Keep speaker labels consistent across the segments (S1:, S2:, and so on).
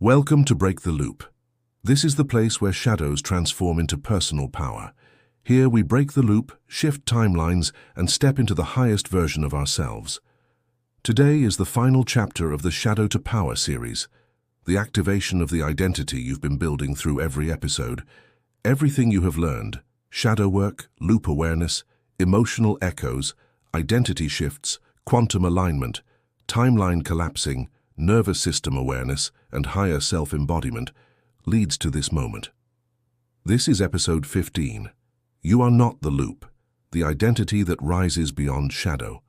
S1: Welcome to Break the Loop. This is the place where shadows transform into personal power. Here we break the loop, shift timelines, and step into the highest version of ourselves. Today is the final chapter of the Shadow to Power series, the activation of the identity you've been building through every episode. Everything you have learned, shadow work, loop awareness, emotional echoes, identity shifts, quantum alignment, timeline collapsing, nervous system awareness, and higher self-embodiment, leads to this moment. This is episode 15. You are not the loop, the identity that rises beyond shadow.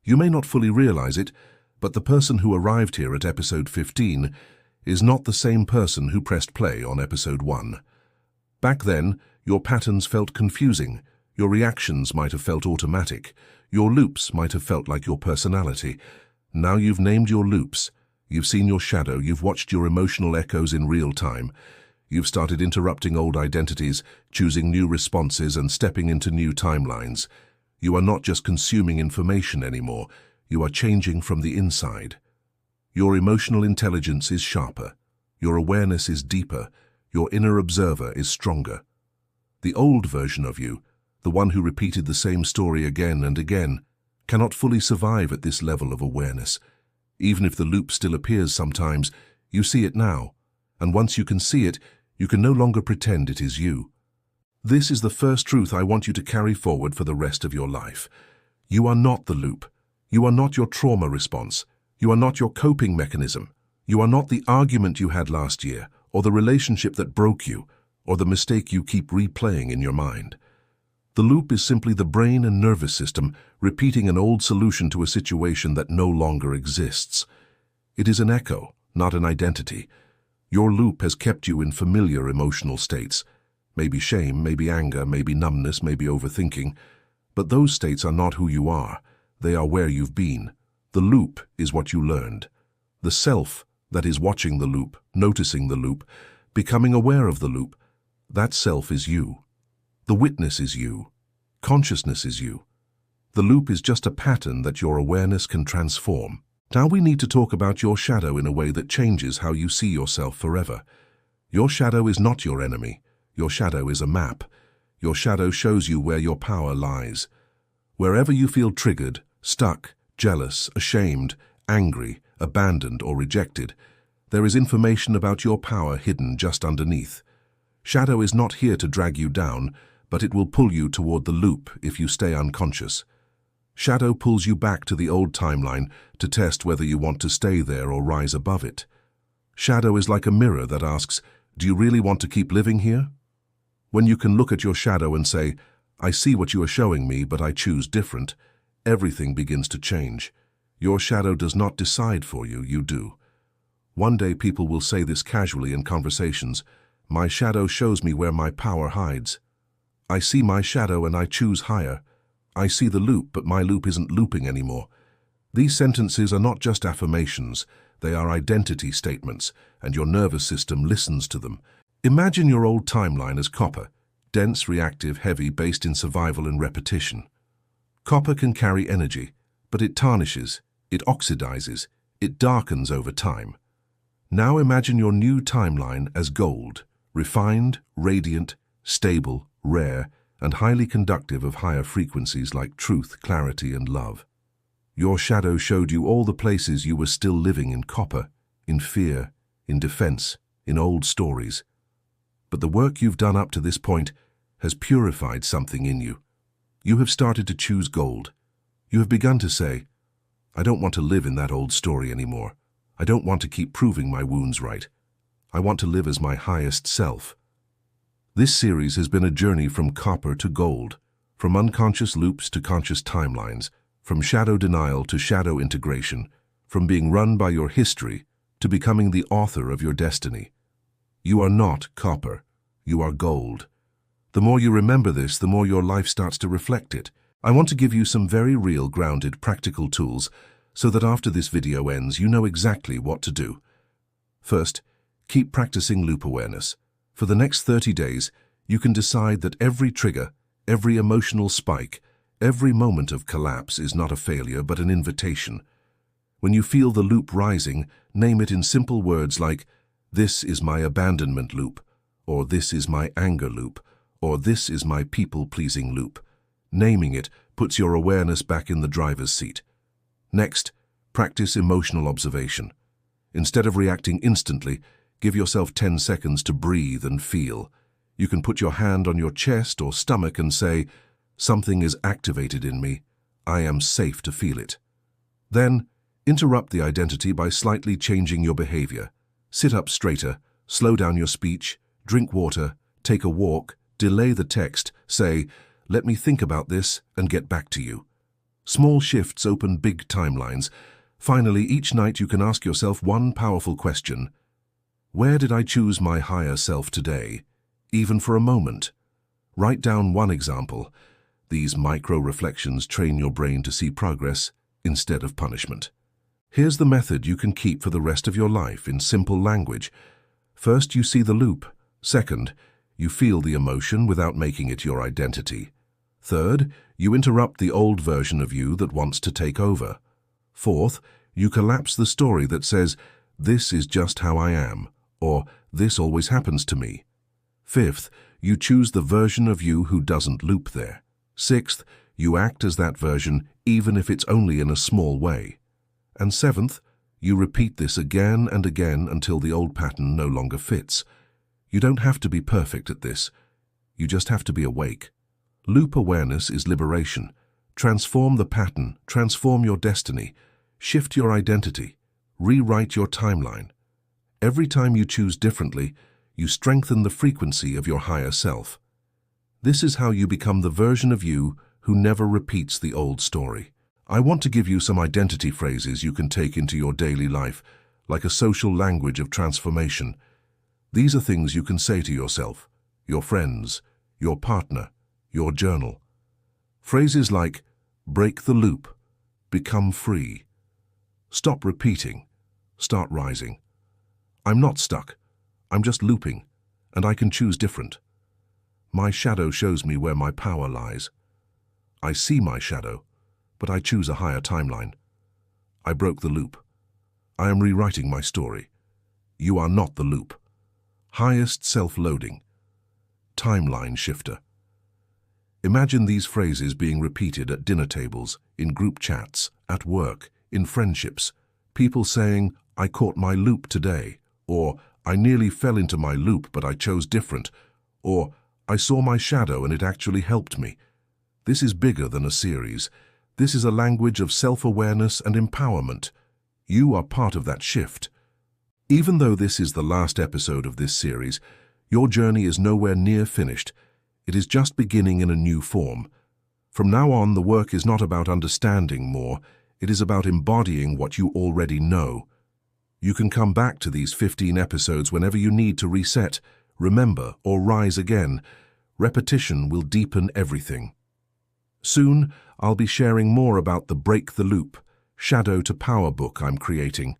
S1: You may not fully realize it, but the person who arrived here at episode 15 is not the same person who pressed play on episode 1. Back then, your patterns felt confusing, your reactions might have felt automatic, your loops might have felt like your personality. Now you've named your loops. You've seen your shadow, you've watched your emotional echoes in real time. You've started interrupting old identities, choosing new responses, and stepping into new timelines. You are not just consuming information anymore, you are changing from the inside. Your emotional intelligence is sharper, your awareness is deeper, your inner observer is stronger. The old version of you, the one who repeated the same story again and again, cannot fully survive at this level of awareness. Even if the loop still appears sometimes, you see it now, and once you can see it, you can no longer pretend it is you. This is the first truth I want you to carry forward for the rest of your life. You are not the loop. You are not your trauma response. You are not your coping mechanism. You are not the argument you had last year, or the relationship that broke you, or the mistake you keep replaying in your mind. The loop is simply the brain and nervous system repeating an old solution to a situation that no longer exists. It is an echo, not an identity. Your loop has kept you in familiar emotional states. Maybe shame, maybe anger, maybe numbness, maybe overthinking. But those states are not who you are. They are where you've been. The loop is what you learned. The self that is watching the loop, noticing the loop, becoming aware of the loop, that self is you. The witness is you. Consciousness is you. The loop is just a pattern that your awareness can transform. Now we need to talk about your shadow in a way that changes how you see yourself forever. Your shadow is not your enemy. Your shadow is a map. Your shadow shows you where your power lies. Wherever you feel triggered, stuck, jealous, ashamed, angry, abandoned, or rejected, there is information about your power hidden just underneath. Shadow is not here to drag you down, but it will pull you toward the loop if you stay unconscious. Shadow pulls you back to the old timeline to test whether you want to stay there or rise above it. Shadow is like a mirror that asks, do you really want to keep living here? When you can look at your shadow and say, I see what you are showing me, but I choose different, everything begins to change. Your shadow does not decide for you, you do. One day people will say this casually in conversations, my shadow shows me where my power hides. I see my shadow and I choose higher. I see the loop, but my loop isn't looping anymore. These sentences are not just affirmations, they are identity statements, and your nervous system listens to them. Imagine your old timeline as copper, dense, reactive, heavy, based in survival and repetition. Copper can carry energy, but it tarnishes, it oxidizes, it darkens over time. Now imagine your new timeline as gold, refined, radiant, stable, rare, and highly conductive of higher frequencies like truth, clarity, and love. Your shadow showed you all the places you were still living in copper, in fear, in defense, in old stories. But the work you've done up to this point has purified something in you. You have started to choose gold. You have begun to say, I don't want to live in that old story anymore. I don't want to keep proving my wounds right. I want to live as my highest self. This series has been a journey from copper to gold, from unconscious loops to conscious timelines, from shadow denial to shadow integration, from being run by your history to becoming the author of your destiny. You are not copper, you are gold. The more you remember this, the more your life starts to reflect it. I want to give you some very real, grounded, practical tools so that after this video ends, you know exactly what to do. First, keep practicing loop awareness. For the next 30 days, you can decide that every trigger, every emotional spike, every moment of collapse is not a failure but an invitation. When you feel the loop rising, name it in simple words like, This is my abandonment loop, or this is my anger loop, or this is my people-pleasing loop. Naming it puts your awareness back in the driver's seat. Next, practice emotional observation. Instead of reacting instantly, give yourself 10 seconds to breathe and feel. You can put your hand on your chest or stomach and say, "Something is activated in me. I am safe to feel it." Then, interrupt the identity by slightly changing your behavior. Sit up straighter, slow down your speech, drink water, take a walk, delay the text, say, "Let me think about this," and get back to you. Small shifts open big timelines. Finally, each night you can ask yourself one powerful question. Where did I choose my higher self today? Even for a moment. Write down one example. These micro-reflections train your brain to see progress instead of punishment. Here's the method you can keep for the rest of your life in simple language. First, you see the loop. Second, you feel the emotion without making it your identity. Third, you interrupt the old version of you that wants to take over. Fourth, you collapse the story that says, "This is just how I am," or "This always happens to me." Fifth, you choose the version of you who doesn't loop there. Sixth, you act as that version even if it's only in a small way. And seventh, you repeat this again and again until the old pattern no longer fits. You don't have to be perfect at this. You just have to be awake. Loop awareness is liberation. Transform the pattern, transform your destiny, shift your identity, rewrite your timeline. Every time you choose differently, you strengthen the frequency of your higher self. This is how you become the version of you who never repeats the old story. I want to give you some identity phrases you can take into your daily life, like a social language of transformation. These are things you can say to yourself, your friends, your partner, your journal. Phrases like, break the loop, become free, stop repeating, start rising. I'm not stuck, I'm just looping, and I can choose different. My shadow shows me where my power lies. I see my shadow, but I choose a higher timeline. I broke the loop. I am rewriting my story. You are not the loop. Highest self-loading. Timeline shifter. Imagine these phrases being repeated at dinner tables, in group chats, at work, in friendships. People saying, "I caught my loop today," or "I nearly fell into my loop but I chose different," or "I saw my shadow and it actually helped me." This is bigger than a series. This is a language of self-awareness and empowerment. You are part of that shift. Even though this is the last episode of this series, your journey is nowhere near finished. It is just beginning in a new form. From now on, the work is not about understanding more. It is about embodying what you already know. You can come back to these 15 episodes whenever you need to reset, remember, or rise again. Repetition will deepen everything. Soon, I'll be sharing more about the Break the Loop, Shadow to Power book I'm creating,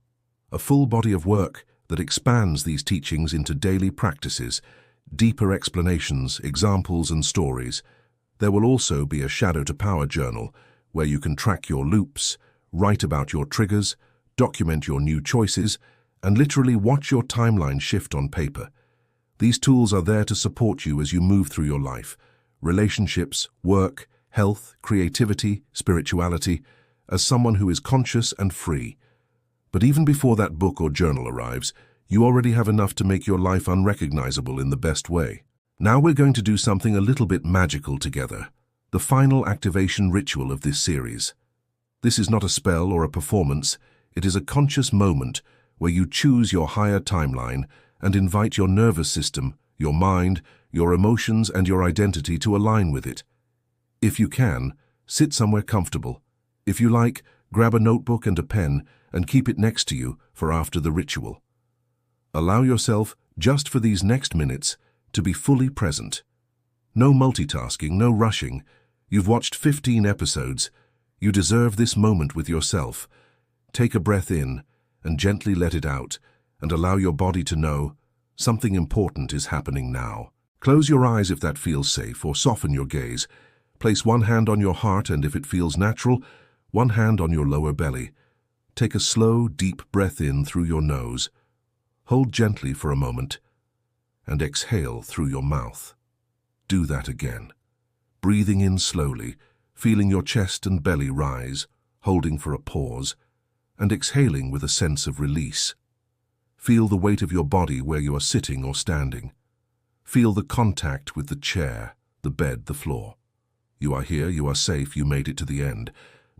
S1: a full body of work that expands these teachings into daily practices, deeper explanations, examples, and stories. There will also be a Shadow to Power journal, where you can track your loops, write about your triggers, document your new choices, and literally watch your timeline shift on paper. These tools are there to support you as you move through your life, relationships, work, health, creativity, spirituality, as someone who is conscious and free. But even before that book or journal arrives, you already have enough to make your life unrecognizable in the best way. Now we're going to do something a little bit magical together, the final activation ritual of this series. This is not a spell or a performance, it is a conscious moment where you choose your higher timeline and invite your nervous system, your mind, your emotions, and your identity to align with it. If you can, sit somewhere comfortable. If you like, grab a notebook and a pen and keep it next to you for after the ritual. Allow yourself, just for these next minutes, to be fully present. No multitasking, no rushing. You've watched 15 episodes. You deserve this moment with yourself. Take a breath in and gently let it out, and allow your body to know something important is happening now. Close your eyes if that feels safe, or soften your gaze. Place one hand on your heart, and if it feels natural, one hand on your lower belly. Take a slow, deep breath in through your nose. Hold gently for a moment and exhale through your mouth. Do that again. Breathing in slowly, feeling your chest and belly rise, holding for a pause, and exhaling with a sense of release. Feel the weight of your body where you are sitting or standing. Feel the contact with the chair, the bed, the floor. You are here, you are safe, you made it to the end.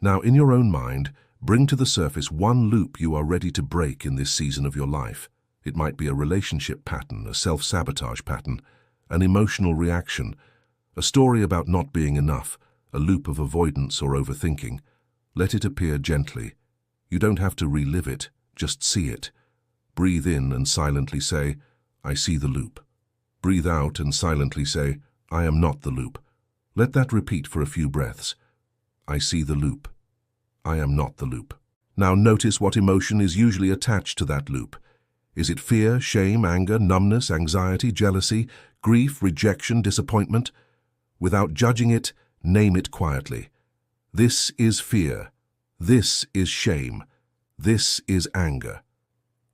S1: Now, in your own mind, bring to the surface one loop you are ready to break in this season of your life. It might be a relationship pattern, a self-sabotage pattern, an emotional reaction, a story about not being enough, a loop of avoidance or overthinking. Let it appear gently. You don't have to relive it, just see it. Breathe in and silently say, I see the loop. Breathe out and silently say, I am not the loop. Let that repeat for a few breaths. I see the loop. I am not the loop. Now notice what emotion is usually attached to that loop. Is it fear, shame, anger, numbness, anxiety, jealousy, grief, rejection, disappointment? Without judging it, name it quietly. This is fear. This is shame. This is anger.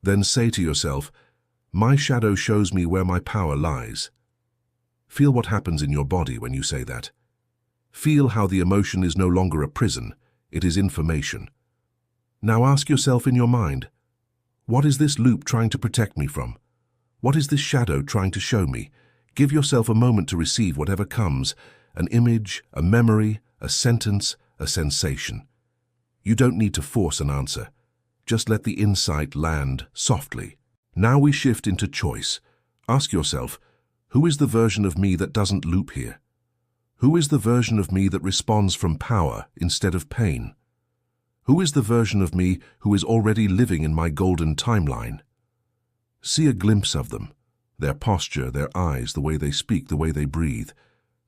S1: Then say to yourself, my shadow shows me where my power lies. Feel what happens in your body when you say that. Feel how the emotion is no longer a prison, it is information. Now ask yourself in your mind, what is this loop trying to protect me from? What is this shadow trying to show me? Give yourself a moment to receive whatever comes, an image, a memory, a sentence, a sensation. You don't need to force an answer. Just let the insight land softly. Now we shift into choice. Ask yourself, who is the version of me that doesn't loop here? Who is the version of me that responds from power instead of pain? Who is the version of me who is already living in my golden timeline? See a glimpse of them, their posture, their eyes, the way they speak, the way they breathe.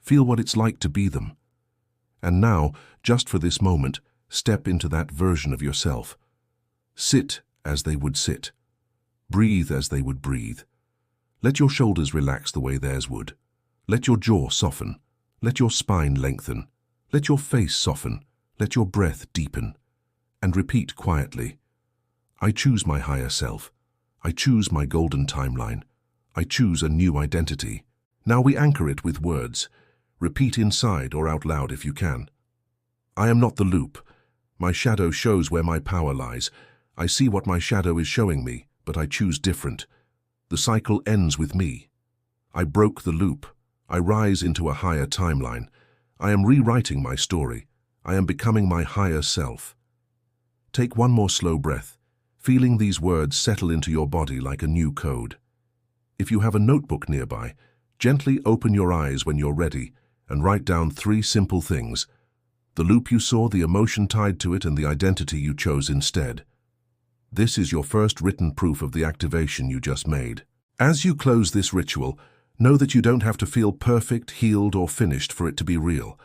S1: Feel what it's like to be them. And now, just for this moment, step into that version of yourself. Sit as they would sit. Breathe as they would breathe. Let your shoulders relax the way theirs would. Let your jaw soften. Let your spine lengthen. Let your face soften. Let your breath deepen. And repeat quietly, I choose my higher self. I choose my golden timeline. I choose a new identity. Now we anchor it with words. Repeat inside or out loud if you can. I am not the loop. My shadow shows where my power lies. I see what my shadow is showing me, but I choose different. The cycle ends with me. I broke the loop. I rise into a higher timeline. I am rewriting my story. I am becoming my higher self. Take one more slow breath, feeling these words settle into your body like a new code. If you have a notebook nearby, gently open your eyes when you're ready and write down 3 simple things: the loop you saw, the emotion tied to it, and the identity you chose instead. This is your first written proof of the activation you just made. As you close this ritual, know that you don't have to feel perfect, healed, or finished for it to be real.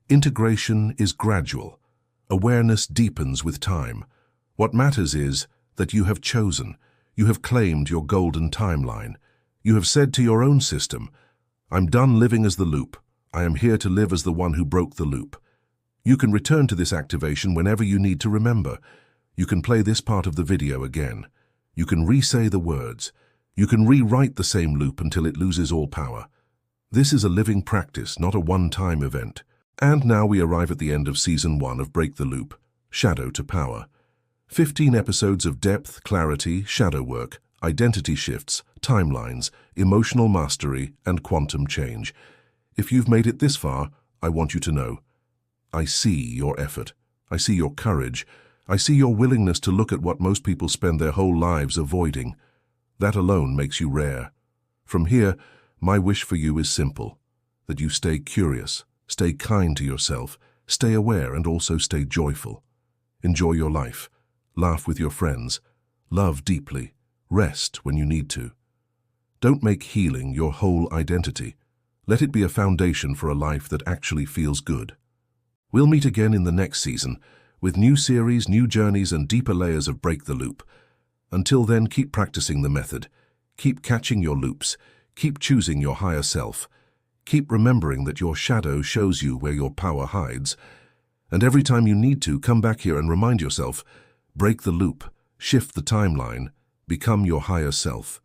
S1: Integration is gradual. Awareness deepens with time. What matters is that you have chosen. You have claimed your golden timeline. You have said to your own system, I'm done living as the loop. I am here to live as the one who broke the loop. You can return to this activation whenever you need to remember. You can play this part of the video again. You can re-say the words. You can rewrite the same loop until it loses all power. This is a living practice, not a one-time event. And now we arrive at the end of Season 1 of Break the Loop, Shadow to Power. 15 episodes of depth, clarity, shadow work, identity shifts, timelines, emotional mastery, and quantum change. If you've made it this far, I want you to know, I see your effort. I see your courage. I see your willingness to look at what most people spend their whole lives avoiding. That alone makes you rare. From here, my wish for you is simple, that you stay curious, stay kind to yourself, stay aware, and also stay joyful. Enjoy your life. Laugh with your friends. Love deeply. Rest when you need to. Don't make healing your whole identity. Let it be a foundation for a life that actually feels good. We'll meet again in the next season, with new series, new journeys, and deeper layers of Break the Loop. Until then, keep practicing the method. Keep catching your loops. Keep choosing your higher self. Keep remembering that your shadow shows you where your power hides. And every time you need to, come back here and remind yourself, break the loop, shift the timeline, Become your higher self.